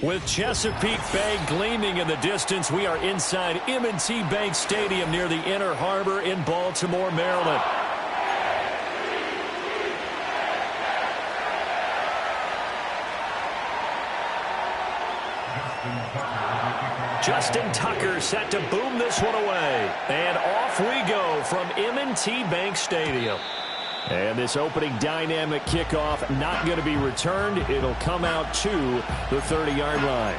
With Chesapeake Bay gleaming in the distance, we are inside M&T Bank Stadium near the Inner Harbor in Baltimore, Maryland. Justin Tucker set to boom this one away. And off we go from M&T Bank Stadium. And this opening dynamic kickoff not going to be returned. It'll come out to the 30-yard line.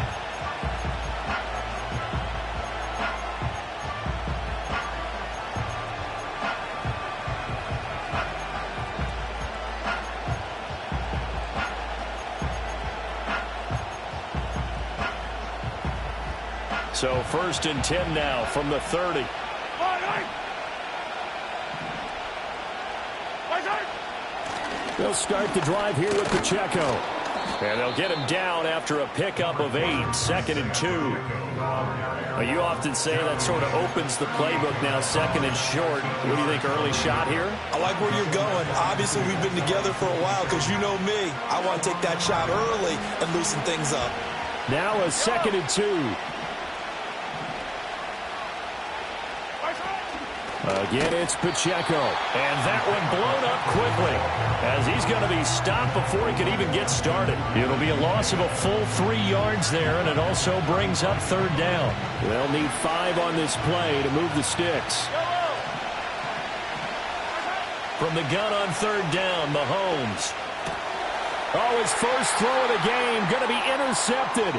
So 1st and 10 now from the 30. They'll start the drive here with Pacheco. And they'll get him down after a pickup of 8, 2nd and 2. Well, you often say that sort of opens the playbook now, 2nd and short. What do you think, early shot here? I like where you're going. Obviously, we've been together for a while because you know me. I want to take that shot early and loosen things up. Now a 2nd and 2. Again, it's Pacheco. And that one blown up quickly as he's going to be stopped before he can even get started. It'll be a loss of a full 3 yards there, and it also brings up 3rd down. They'll need 5 on this play to move the sticks. From the gun on 3rd down, Mahomes. Oh, his first throw of the game going to be intercepted.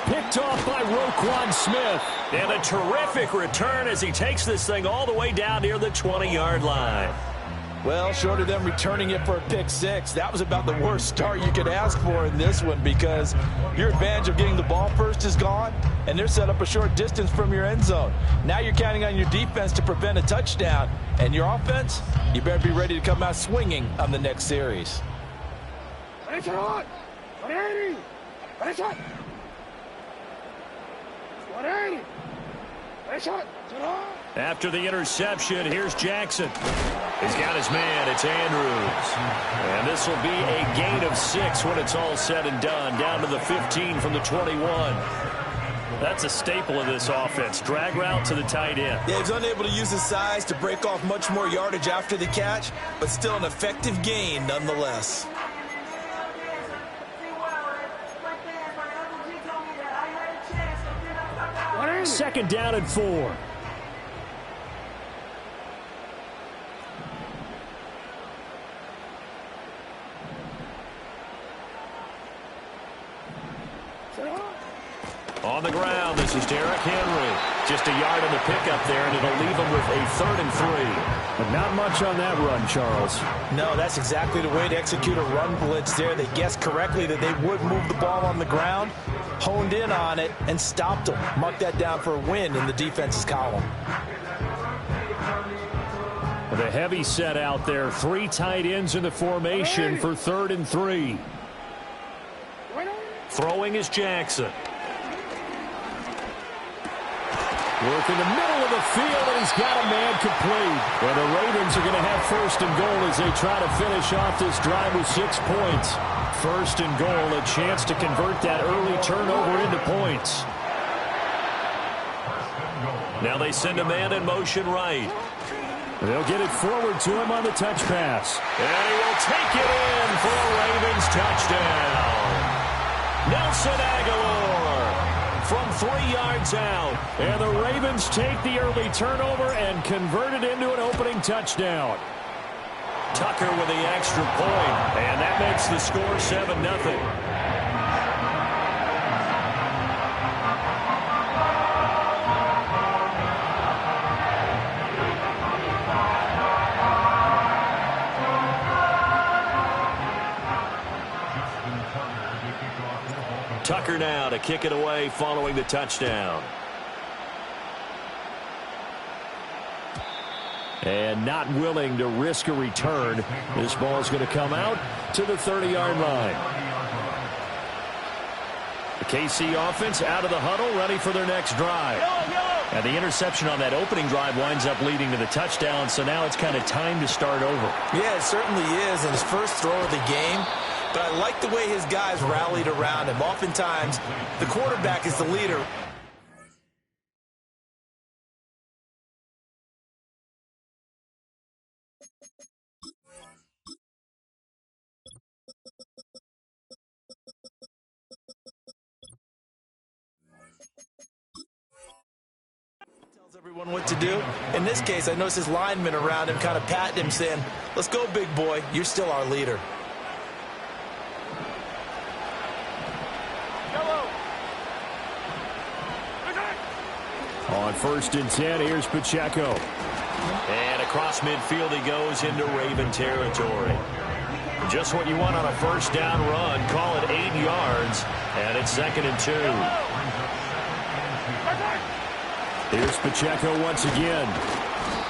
Picked off by Roquan Smith. And a terrific return as he takes this thing all the way down near the 20-yard line. Well, short of them returning it for a pick 6, that was about the worst start you could ask for in this one because your advantage of getting the ball first is gone, and they're set up a short distance from your end zone. Now you're counting on your defense to prevent a touchdown, and your offense, you better be ready to come out swinging on the next series. After the interception, here's Jackson. He's got his man. It's Andrews. And this will be a gain of 6 when it's all said and done. Down to the 15 from the 21. That's a staple of this offense. Drag route to the tight end. Yeah, he's unable to use his size to break off much more yardage after the catch, but still an effective gain nonetheless. Second down and 4. On the ground, this is Derrick Henry. Just a yard on the pickup there, and it'll leave him with a 3rd and 3. But not much on that run, Charles. No, that's exactly the way to execute a run blitz there. They guessed correctly that they would move the ball on the ground, honed in on it, and stopped them. Mark that down for a win in the defense's column. The heavy set out there. 3 tight ends in the formation for 3rd and 3. Throwing is Jackson. Work in the middle of the field, and he's got a man complete. Well, the Ravens are going to have 1st and goal as they try to finish off this drive with 6 points. 1st and goal, a chance to convert that early turnover into points. Now they send a man in motion right. They'll get it forward to him on the touch pass. And he will take it in for a Ravens touchdown. Nelson Aguilar from 3 yards out. And the Ravens take the early turnover and convert it into an opening touchdown. Tucker with the extra point, and that makes the score 7-0. Tucker now to kick it away following the touchdown. And not willing to risk a return. This ball is going to come out to the 30-yard line. The KC offense out of the huddle, ready for their next drive. And the interception on that opening drive winds up leading to the touchdown, so now it's kind of time to start over. Yeah, it certainly is. And his first throw of the game, but I like the way his guys rallied around him. Oftentimes, the quarterback is the leader. Tells everyone what to do. In this case, I noticed his linemen around him kind of patting him, saying, "Let's go, big boy. You're still our leader." On 1st and 10, here's Pacheco. And across midfield he goes into Raven territory. Just what you want on a first down run. Call it 8 yards. And it's 2nd and 2. Here's Pacheco once again.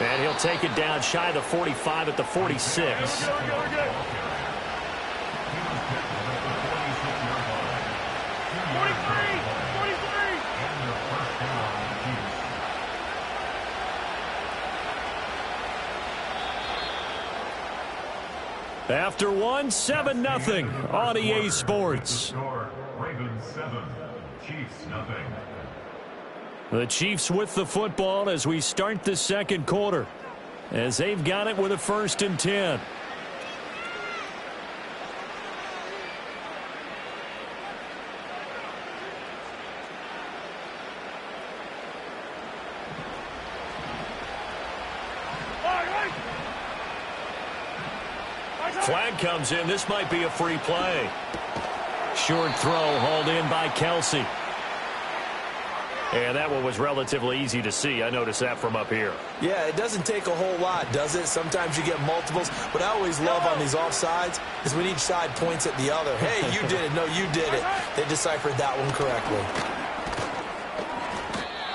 And he'll take it down shy of the 45 at the 46. After one, 7-0 on EA Sports. Ravens 7, Chiefs nothing. The Chiefs with the football as we start the second quarter, as they've got it with a 1st and 10. Flag comes in. This might be a free play. Short throw hauled in by Kelsey. And that one was relatively easy to see. I noticed that from up here. Yeah, it doesn't take a whole lot, does it? Sometimes you get multiples. What I always love on these offsides is when each side points at the other. Hey, you did it. No, you did it. They deciphered that one correctly.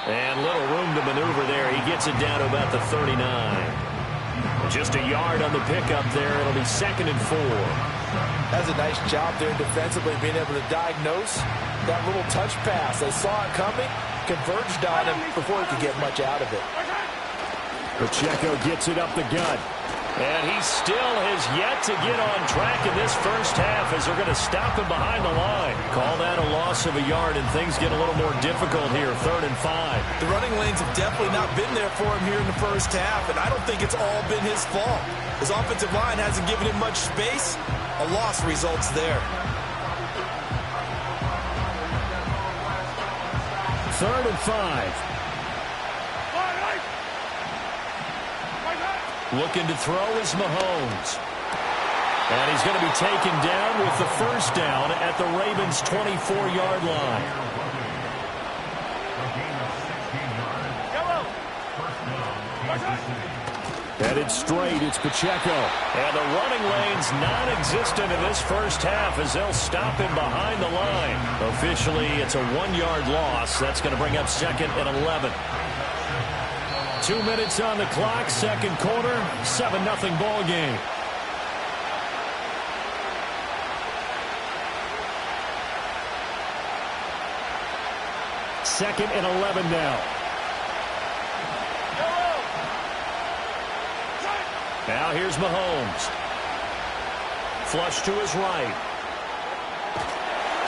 And little room to maneuver there. He gets it down to about the 39. Just a yard on the pickup there. It'll be 2nd and 4. That's a nice job there defensively, being able to diagnose that little touch pass. They saw it coming, converged on him before he could get much out of it. Pacheco gets it up the gut. And he still has yet to get on track in this first half as they're going to stop him behind the line. Call that a loss of a yard, and things get a little more difficult here, 3rd and 5. The running lanes have definitely not been there for him here in the first half, and I don't think it's all been his fault. His offensive line hasn't given him much space. A loss results there. 3rd and 5. Looking to throw is Mahomes. And he's going to be taken down with the first down at the Ravens' 24-yard line. Headed straight, it's Pacheco. And the running lane's non-existent in this first half as they'll stop him behind the line. Officially, it's a 1-yard loss. That's going to bring up 2nd and 11. 2 minutes on the clock, second quarter, 7-0 ball game. Second and 11 now. Now here's Mahomes. Flush to his right.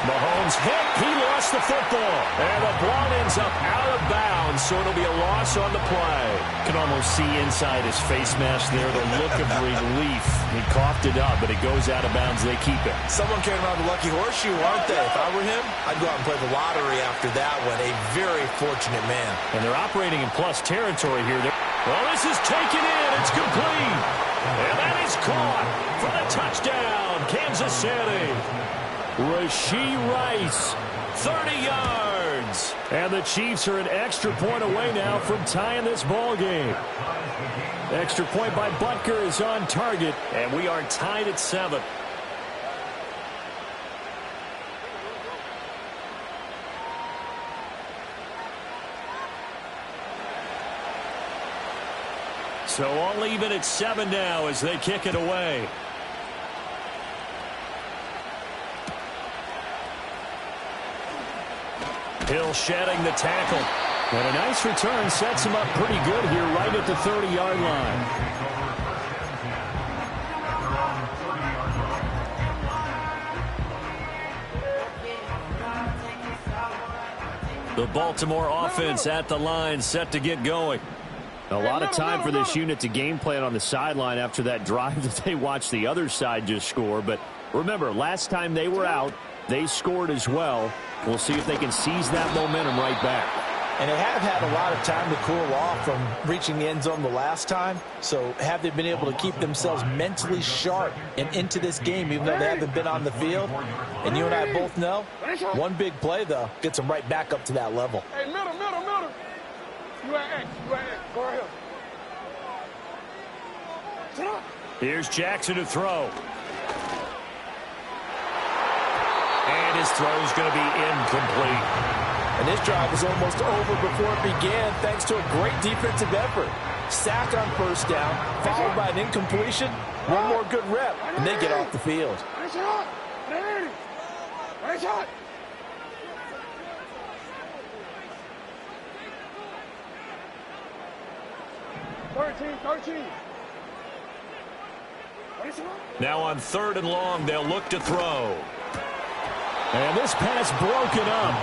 Mahomes hit. He lost the football. And the ball ends up out of bounds, so it'll be a loss on the play. You can almost see inside his face mask there the look of relief. He coughed it up, but it goes out of bounds. They keep it. Someone carrying around the lucky horseshoe, aren't they? If I were him, I'd go out and play the lottery after that one. A very fortunate man. And they're operating in plus territory here. Well, this is taken in. It's complete. And that is caught for the touchdown, Kansas City. Rashee Rice, 30 yards. And the Chiefs are an extra point away now from tying this ball game. Extra point by Butker is on target, and we are tied at 7. So all even at 7 now as they kick it away. Hill shedding the tackle. And a nice return sets him up pretty good here right at the 30-yard line. The Baltimore offense at the line, set to get going. A lot of time for this unit to game plan on the sideline after that drive that they watched the other side just score. But remember, last time they were out, they scored as well. We'll see if they can seize that momentum right back. And they have had a lot of time to cool off from reaching the end zone the last time. So have they been able to keep themselves mentally sharp and into this game, even though they haven't been on the field? And you and I both know, one big play, though, gets them right back up to that level. Hey, middle. You at X. Go right here. Here's Jackson to throw. And his throw is going to be incomplete. And this drive was almost over before it began thanks to a great defensive effort. Sack on first down, followed by an incompletion. One more good rep, and they get off the field. Nice shot. Now on 3rd and long, they'll look to throw. And this pass broken up.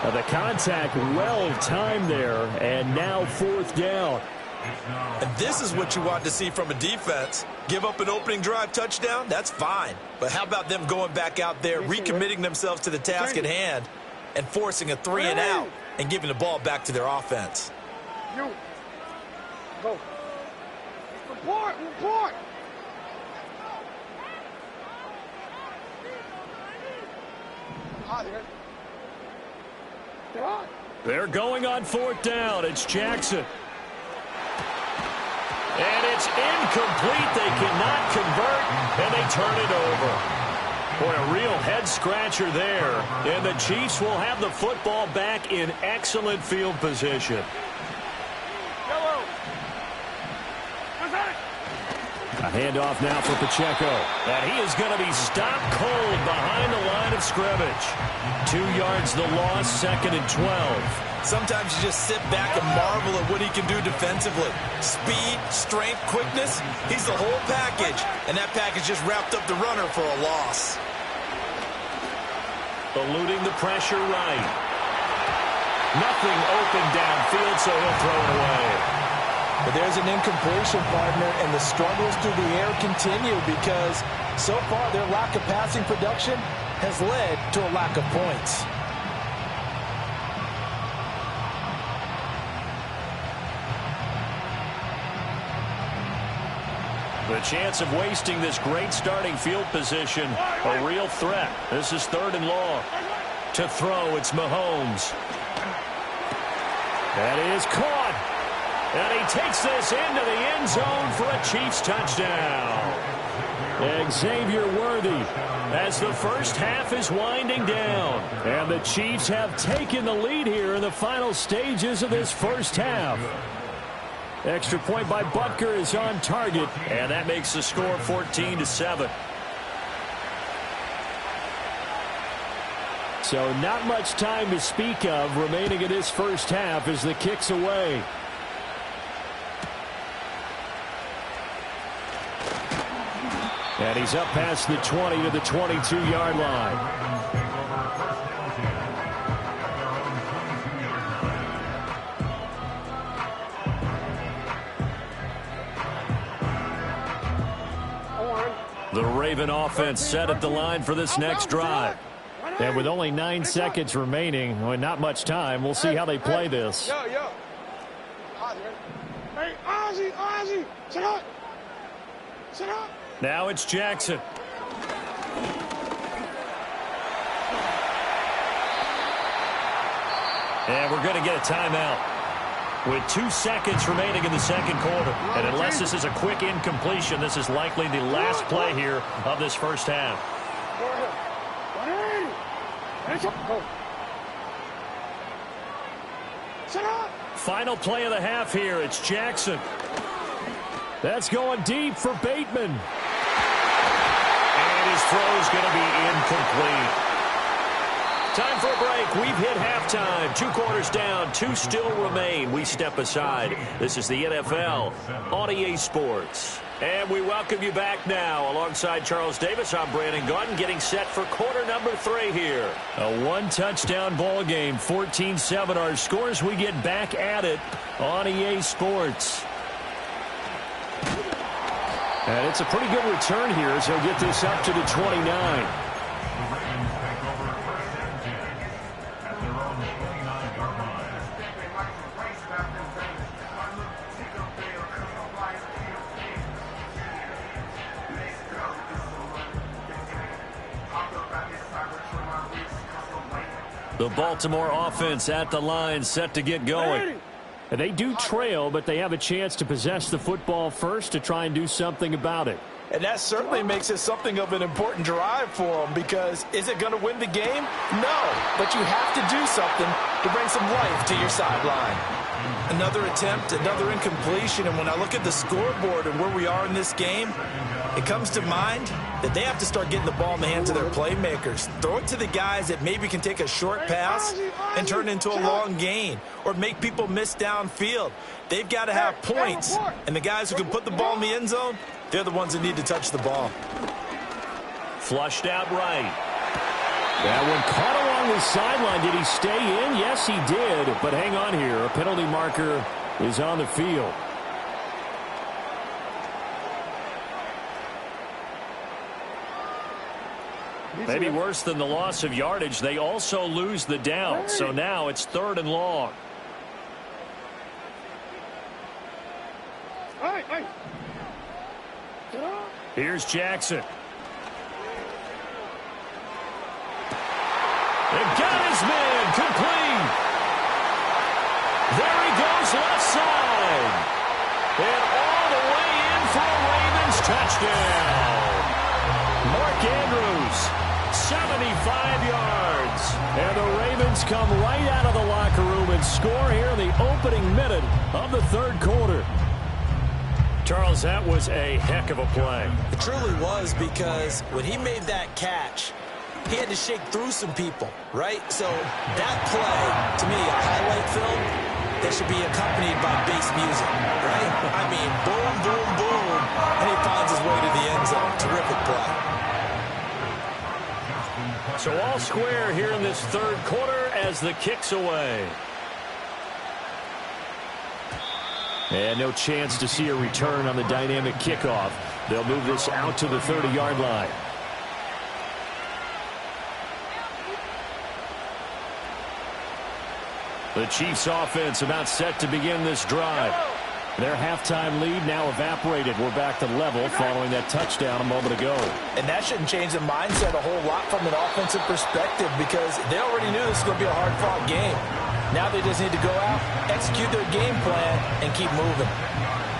The contact well timed there, and now 4th down. And this is what you want to see from a defense. Give up an opening drive touchdown, that's fine. But how about them going back out there, recommitting themselves to the task at hand, and forcing a 3 and out, and giving the ball back to their offense. You. Go. Report. They're going on 4th down. It's Jackson. And it's incomplete. They cannot convert, and they turn it over. Boy, a real head-scratcher there. And the Chiefs will have the football back in excellent field position. A handoff now for Pacheco. And he is going to be stopped cold behind the line of scrimmage. 2 yards the loss, 2nd and 12. Sometimes you just sit back and marvel at what he can do defensively. Speed, strength, quickness, he's the whole package. And that package just wrapped up the runner for a loss. Eluding the pressure right. Nothing open downfield, so he'll throw it away. But there's an incompletion, partner, and the struggles through the air continue because so far their lack of passing production has led to a lack of points. The chance of wasting this great starting field position, a real threat. This is 3rd and long. To throw, it's Mahomes. That is caught. And he takes this into the end zone for a Chiefs touchdown. Xavier Worthy as the first half is winding down. And the Chiefs have taken the lead here in the final stages of this first half. Extra point by Butker is on target, and that makes the score 14-7. So not much time to speak of remaining in this first half as the kick's away. And he's up past the 20 to the 22-yard line. The Raven offense set at the line for this next drive. And with only 9 seconds remaining, well, not much time, we'll see how they play this. Hey, Ozzy, sit up. Now it's Jackson. And we're going to get a timeout with 2 seconds remaining in the second quarter. And unless this is a quick incompletion, this is likely the last play here of this first half. Final play of the half here. It's Jackson. That's going deep for Bateman. And his throw is going to be incomplete. Time for a break. We've hit halftime. 2 quarters down. 2 still remain. We step aside. This is the NFL on EA Sports. And we welcome you back now. Alongside Charles Davis, I'm Brandon Gaudin, getting set for quarter number 3 here. A 1-touchdown ball game, 14-7 our scores. We get back at it on EA Sports. And it's a pretty good return here as he'll get this up to the 29. The Baltimore offense at the line, set to get going. And they do trail, but they have a chance to possess the football first to try and do something about it. And that certainly makes it something of an important drive for them, because is it going to win the game? No, but you have to do something to bring some life to your sideline. Another attempt, another incompletion, and when I look at the scoreboard and where we are in this game, it comes to mind that they have to start getting the ball in the hands of their playmakers. Throw it to the guys that maybe can take a short pass and turn it into a long gain or make people miss downfield. They've got to have points, and the guys who can put the ball in the end zone, they're the ones that need to touch the ball. Flushed out right. That one caught along the sideline. Did he stay in? Yes, he did. But hang on here. A penalty marker is on the field. Maybe worse than the loss of yardage, they also lose the down. So now it's 3rd and long. Here's Jackson. They've got his man complete. There he goes left side. And all the way in for a Ravens touchdown. Mark Andrews, 75 yards. And the Ravens come right out of the locker room and score here in the opening minute of the 3rd quarter. Charles, that was a heck of a play. It truly was, because when he made that catch, he had to shake through some people, right? So that play, to me, a highlight film that should be accompanied by bass music, right? I mean, boom, boom, boom, and he finds his way to the end zone. Terrific play. So all square here in this 3rd quarter as the kick's away. And no chance to see a return on the dynamic kickoff. They'll move this out to the 30-yard line. The Chiefs offense about set to begin this drive. Their halftime lead now evaporated. We're back to level following that touchdown a moment ago. And that shouldn't change the mindset a whole lot from an offensive perspective, because they already knew this was going to be a hard-fought game. Now they just need to go out, execute their game plan, and keep moving.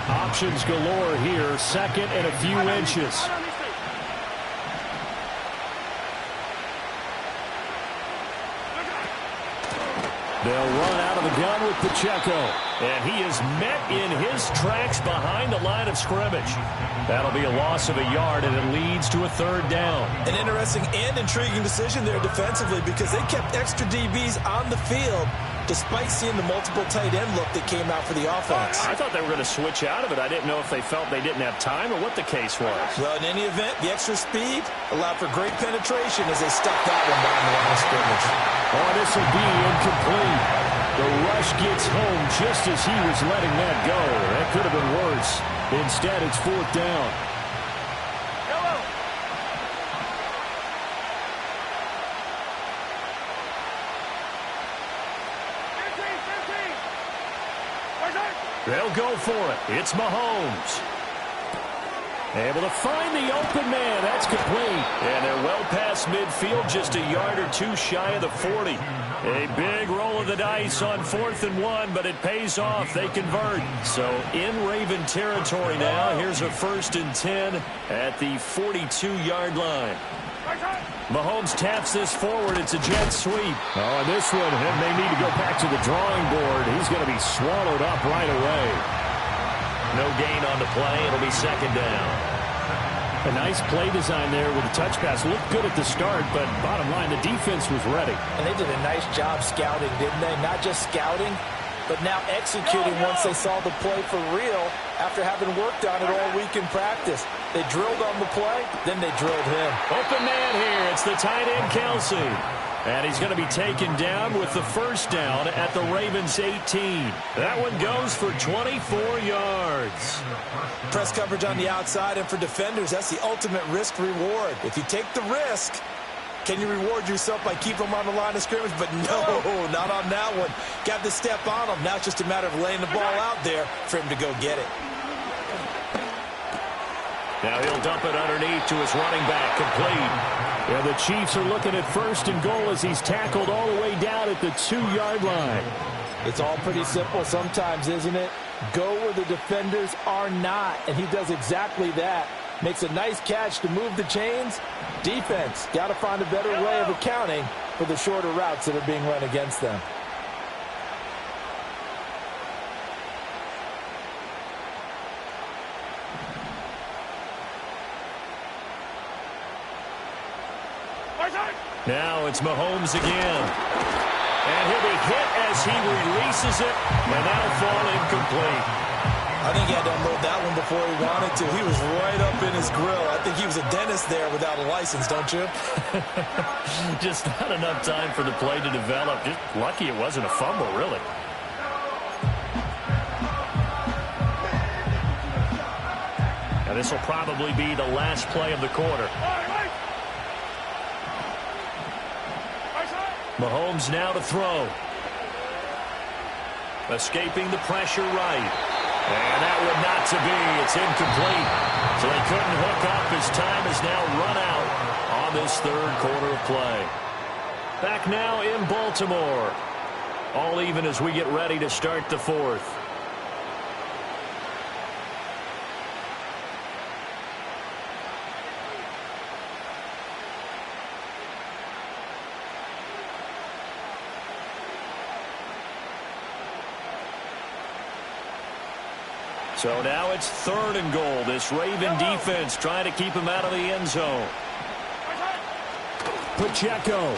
Options galore here. 2nd and a few inches. They'll run out of the gun with Pacheco. And he is met in his tracks behind the line of scrimmage. That'll be a loss of a yard, and it leads to a 3rd down. An interesting and intriguing decision there defensively, because they kept extra DBs on the field despite seeing the multiple tight end look that came out for the offense. I thought they were going to switch out of it. I didn't know if they felt they didn't have time or what the case was. Well, in any event, the extra speed allowed for great penetration as they stuck that one down the line of scrimmage. Oh, this will be incomplete. The rush gets home just as he was letting that go. That could have been worse. Instead, it's 4th down. They'll go for it. It's Mahomes. Able to find the open man. That's complete. And they're well past midfield, just a yard or two shy of the 40. A big roll of the dice on 4th and 1, but it pays off. They convert. So in Raven territory now. Here's a 1st and 10 at the 42-yard line. Mahomes taps this forward. It's a jet sweep. Oh, and this one, and they need to go back to the drawing board. He's going to be swallowed up right away. No gain on the play. It'll be 2nd down. A nice play design there with the touch pass. Looked good at the start, but bottom line, the defense was ready. And they did a nice job scouting, didn't they? Not just scouting, but now executing once they saw the play for real after having worked on it all week in practice. They drilled on the play, then they drilled him. Open man here. It's the tight end, Kelsey. And he's going to be taken down with the first down at the Ravens' 18. That one goes for 24 yards. Press coverage on the outside, and for defenders, that's the ultimate risk-reward. If you take the risk, can you reward yourself by keeping them on the line of scrimmage? But no, not on that one. Got to step on them. Now it's just a matter of laying the ball out there for him to go get it. Now he'll dump it underneath to his running back, complete. Yeah, the Chiefs are looking at first and goal as he's tackled all the way down at the 2-yard line. It's all pretty simple sometimes, isn't it? Go where the defenders are not, and he does exactly that. Makes a nice catch to move the chains. Defense, got to find a better way of accounting for the shorter routes that are being run against them. Now it's Mahomes again. And he'll be hit as he releases it, and that'll fall incomplete. I think he had to unload that one before he wanted to. He was right up in his grill. I think he was a dentist there without a license, don't you? Just not enough time for the play to develop. Just lucky it wasn't a fumble, really. Now this will probably be the last play of the quarter. Mahomes now to throw. Escaping the pressure right. And that one not to be. It's incomplete. So they couldn't hook up. His time is now run out on this third quarter of play. Back now in Baltimore. All even as we get ready to start the fourth. So now it's third and goal. This Raven defense trying to keep him out of the end zone. Pacheco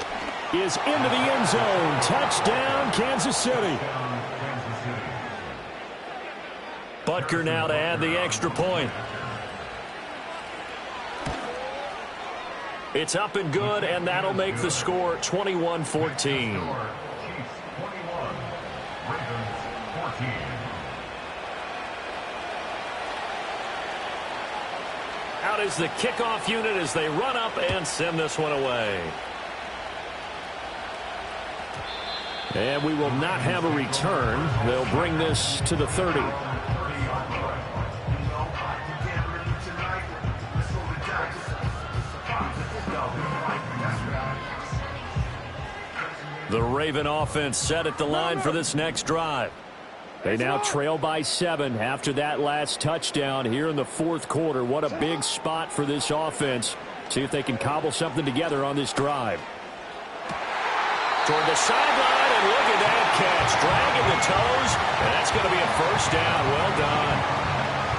is into the end zone. Touchdown, Kansas City. Butker now to add the extra point. It's up and good, and that'll make the score 21-14. Out is the kickoff unit as they run up and send this one away. And we will not have a return. They'll bring this to the 30. The Raven offense set at the line for this next drive. They now trail by 7 after that last touchdown here in the fourth quarter. What a big spot for this offense. See if they can cobble something together on this drive. Toward the sideline, and look at that catch. Dragging the toes, and that's going to be a first down. Well done.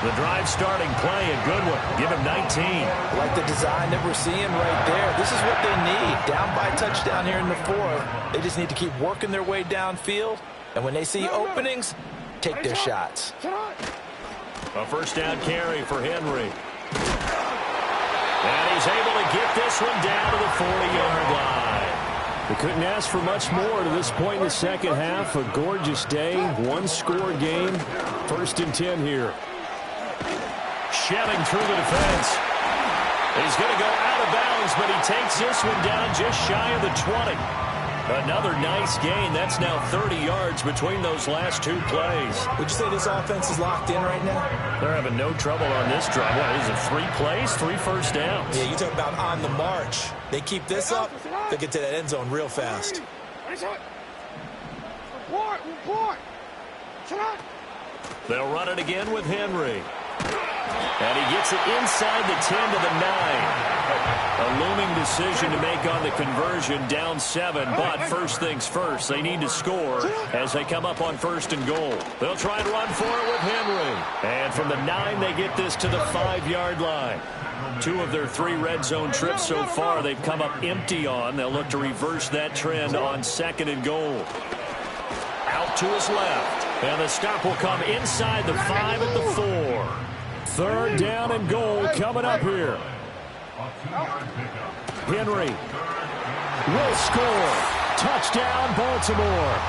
The drive starting play, a good one. Give him 19. Like the design that we're seeing right there. This is what they need. Down by touchdown here in the fourth. They just need to keep working their way downfield. And when they see openings, take their shots. A first down carry for Henry. And he's able to get this one down to the 40-yard line. They couldn't ask for much more to this point in the second half. A gorgeous day, one-score game. First and 10 here. Shelling through the defense. He's going to go out of bounds, but he takes this one down just shy of the 20. Another nice gain. That's now 30 yards between those last two plays. Would you say this offense is locked in right now? They're having no trouble on this drive. What is it, 3 plays, 3 first downs? Yeah, you talk about on the march. They keep this up, they'll get to that end zone real fast. They'll run it again with Henry. And he gets it inside the 10 to the 9. A looming decision to make on the conversion, down 7. But first things first, they need to score as they come up on 1st and goal. They'll try and run for it with Henry. And from the 9, they get this to the 5-yard line. 2 of their 3 red zone trips so far they've come up empty on. They'll look to reverse that trend on 2nd and goal. Out to his left. And the stop will come inside the 5 at the 4. 3rd down and goal coming up here. Henry will score. Touchdown, Baltimore.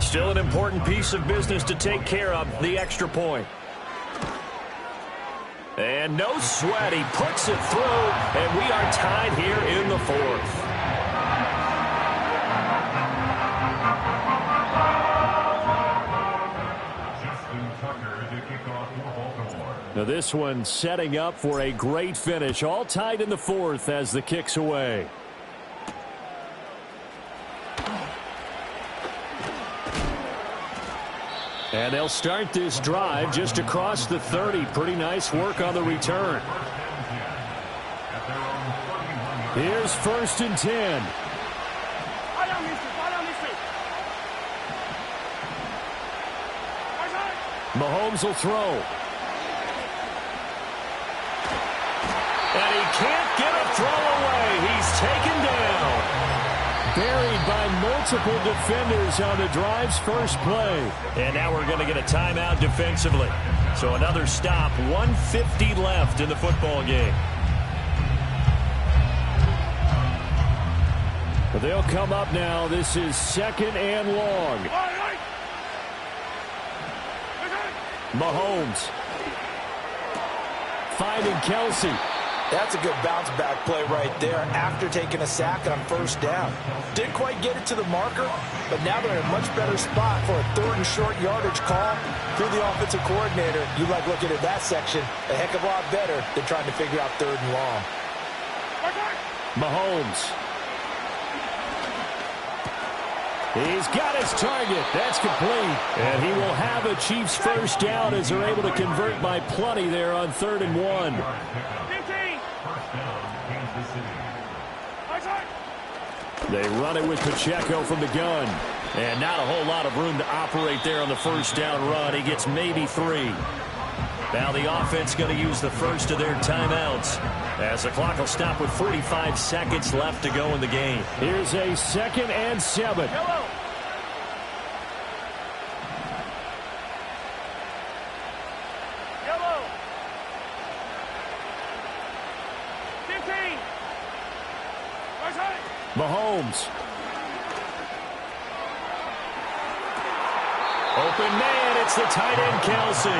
Still an important piece of business to take care of, the extra point. And no sweat, he puts it through, and we are tied here in the 4th. Now this one setting up for a great finish, all tied in the 4th as the kick's away. And they'll start this drive just across the 30. Pretty nice work on the return. Here's 1st and 10. Mahomes will throw. And he can't get a throw away. He's taken down. Buried by multiple defenders on the drive's first play. And now we're going to get a timeout defensively. So another stop, 1:50 left in the football game. But they'll come up now. This is 2nd and long. Mahomes. Finding Kelsey. That's a good bounce-back play right there after taking a sack on 1st down. Didn't quite get it to the marker, but now they're in a much better spot for a 3rd and short yardage call through the offensive coordinator. You like looking at that section a heck of a lot better than trying to figure out 3rd and long. Mahomes. He's got his target. That's complete. And he will have a Chiefs first down as they're able to convert by plenty there on 3rd and 1. They run it with Pacheco from the gun. And not a whole lot of room to operate there on the 1st down run. He gets maybe 3. Now the offense going to use the first of their timeouts as the clock will stop with 45 seconds left to go in the game. Here's a 2nd and 7. Yellow. Yellow. 15. Mahomes. Open man, it's the tight end Kelsey.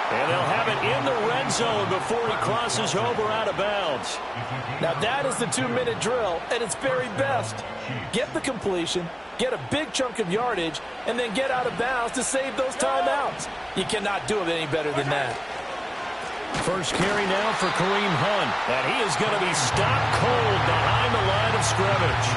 And they'll have it in the red zone before he crosses over out of bounds. Now that is the 2-minute drill at its very best. Get the completion, get a big chunk of yardage, and then get out of bounds to save those timeouts. You cannot do it any better than that. First carry now for Kareem Hunt. And he is going to be stopped cold behind the line of scrimmage.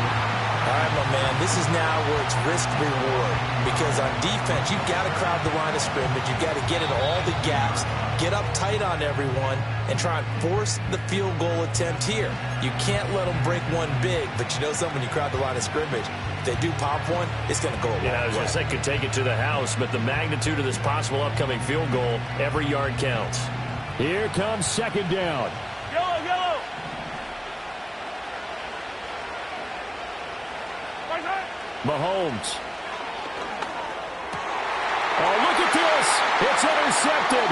All right, my man, this is now where it's risk-reward. Because on defense, you've got to crowd the line of scrimmage. You've got to get into all the gaps, get up tight on everyone, and try and force the field goal attempt here. You can't let them break one big, but you know something, when you crowd the line of scrimmage, if they do pop one, it's going to go away. Yeah, I was going to say could take it to the house, but the magnitude of this possible upcoming field goal, every yard counts. Here comes 2nd down. Yellow, yellow. Mahomes. Oh, look at this. It's intercepted.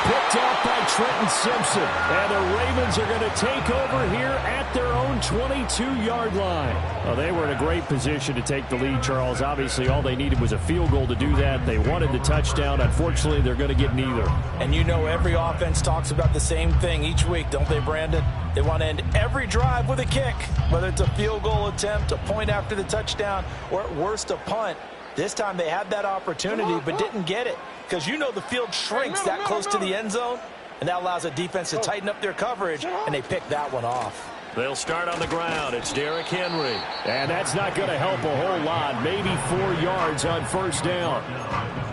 Picked off by Trenton Simpson. And the Ravens are going to take over here at their own 22-yard line. Well, they were in a great position to take the lead, Charles. Obviously, all they needed was a field goal to do that. They wanted the touchdown. Unfortunately, they're going to get neither. And you know every offense talks about the same thing each week, don't they, Brandon? They want to end every drive with a kick, whether it's a field goal attempt, a point after the touchdown, or at worst, a punt. This time they had that opportunity but didn't get it because you know the field shrinks that close to the end zone. And that allows the defense to tighten up their coverage, and they pick that one off. They'll start on the ground. It's Derrick Henry. And that's not going to help a whole lot. Maybe 4 yards on first down.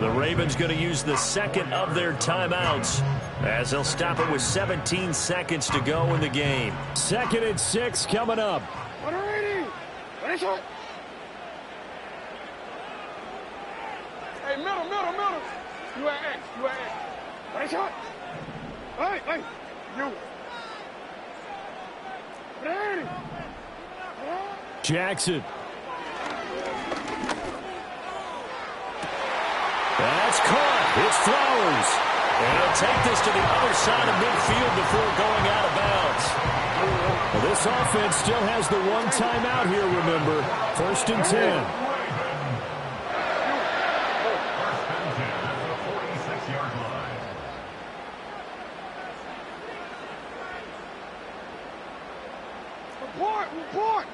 The Ravens going to use the second of their timeouts as they'll stop it with 17 seconds to go in the game. 2nd and 6 coming up. Hey, middle. You at X. Ready, shot. Hey, you. Ready. Jackson. That's caught. It's Flowers. And he'll take this to the other side of midfield before going out of bounds. Well, this offense still has the one timeout here, remember. 1st and 10. Report.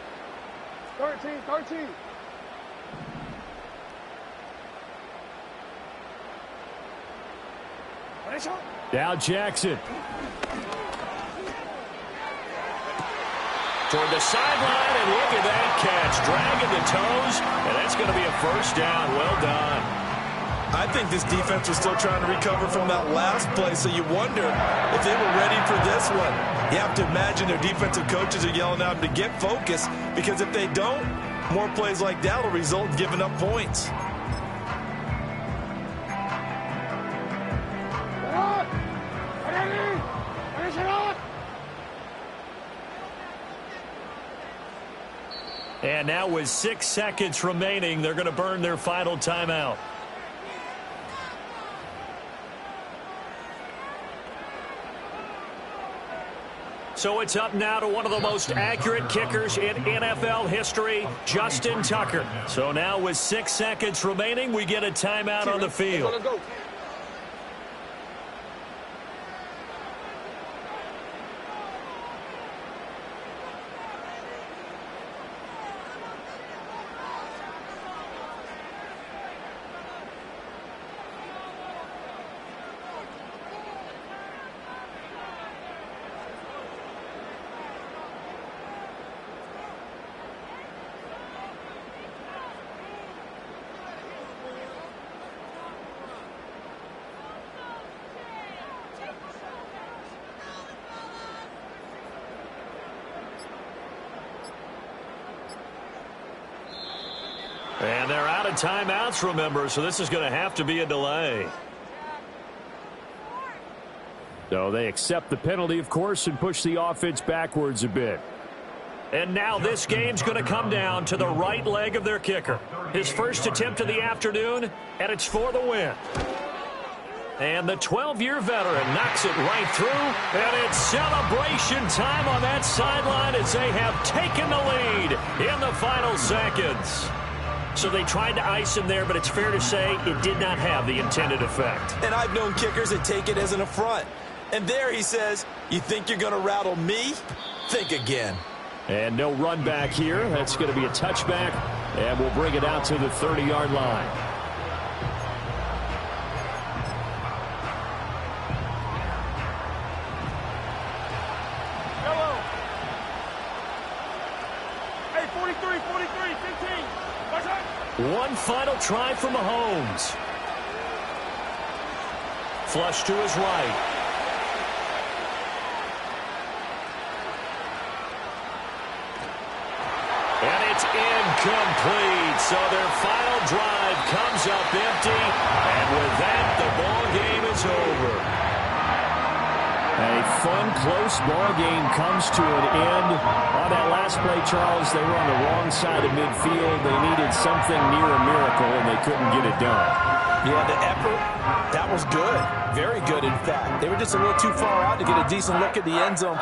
13. Now Jackson. Toward the sideline, and look at that catch. Dragging the toes, and that's going to be a first down. Well done. I think this defense was still trying to recover from that last play, so you wonder if they were ready for this one. You have to imagine their defensive coaches are yelling at them to get focused, because if they don't, more plays like that will result in giving up points. And now with 6 seconds remaining, they're going to burn their final timeout. So it's up now to one of the most accurate kickers in NFL history, Justin Tucker. So now with 6 seconds remaining, we get a timeout on the field. Let's go. And they're out of timeouts, remember, so this is going to have to be a delay. So they accept the penalty, of course, and push the offense backwards a bit. And now this game's going to come down to the right leg of their kicker. His first attempt of the afternoon, and it's for the win. And the 12-year veteran knocks it right through, and it's celebration time on that sideline as they have taken the lead in the final seconds. So they tried to ice him there, but it's fair to say it did not have the intended effect. And I've known kickers that take it as an affront. And there he says, you think you're going to rattle me? Think again. And no run back here. That's going to be a touchback, and we'll bring it out to the 30-yard line. Hello. Hey, 43, 15. Watch out. One final try for Mahomes. Flush to his right. And it's incomplete. So their final drive comes up empty. And with that, the ball game is over. A fun, close ball game comes to an end. On that last play, Charles, they were on the wrong side of midfield. They needed something near a miracle, and they couldn't get it done. Yeah, the effort, that was good. Very good, in fact. They were just a little too far out to get a decent look at the end zone.